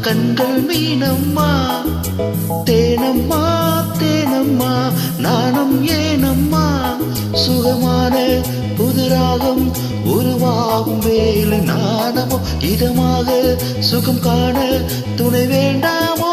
கண்கள் மீனம்மா, தேனம்மா தேனம்மா நாணம் ஏனம்மா, சுகமான புதுராகம் உருவாகும் வேலை நாணமோ, இதமாக சுகம் காண துணை வேண்டாமோ.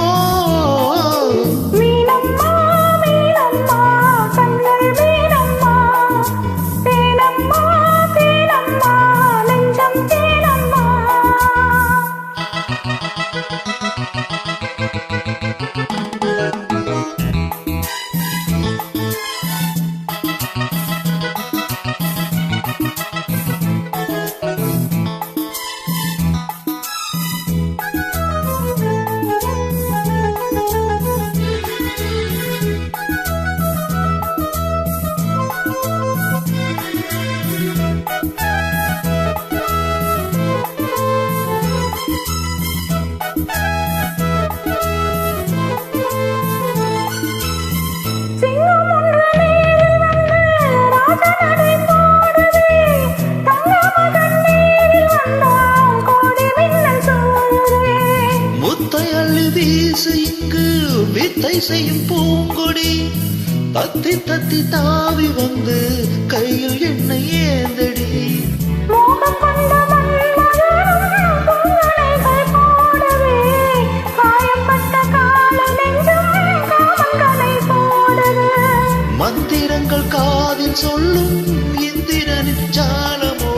இங்கு வித்தை செய்யும் பூங்கொடி தத்தி தத்தி தாவி வந்து கையில் என்னை ஏந்தடி. மந்திரங்கள் காதில் சொல்லும் இந்திரனின் ஜாலமோ,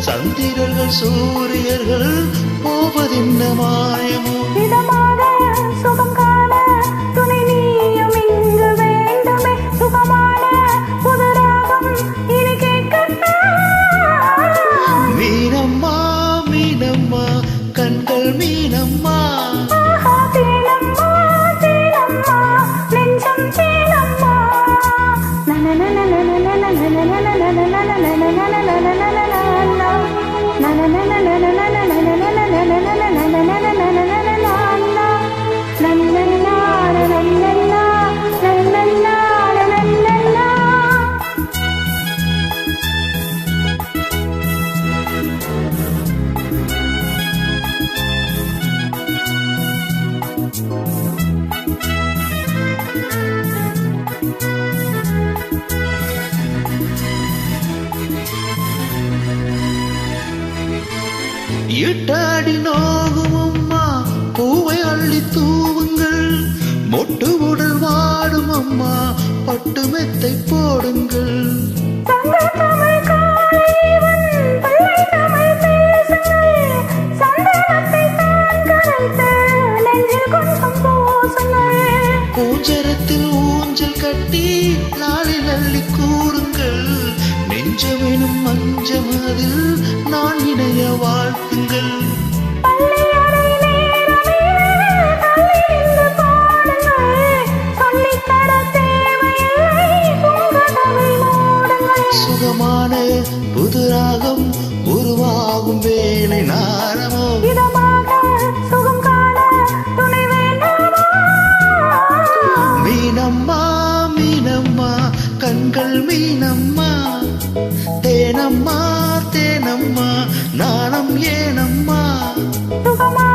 சந்திரர்கள் சூரியர்கள் போவதென்ன மாயமோ. சுகம் காண துணை நீயும் இங்கு வேண்டுமே, சுகமான புதுராகம் இனி கேட்கட்டா. மீனம்மா மீனம்மா கண்கள் மீனம்மா, தேனம்மா தேனம்மா நெஞ்சம் தேனம்மா. இட்டாடி நோகும் அம்மா பூவை அள்ளி தூவுங்கள், மொட்டு உடல் வாடும் அம்மா பட்டு மெத்தை போடுங்கள். பூஞ்சரத்தில் ஊஞ்சல் கட்டி நாளில் அள்ளி கூறுங்கள், நெஞ்சமெனும் மஞ்சமதில் நான் இணைய வாழ்த்துங்கள். சுகமான புதுராகம் உருவாகும் வேலை நாரமோ, சுகம் காண துணை வேண்டாமா. மீனம்மா மீனம்மா கண்கள் மீனம்மா, தேனம்மா தேனம்மா நாணம் ஏனம்மா. சுகமா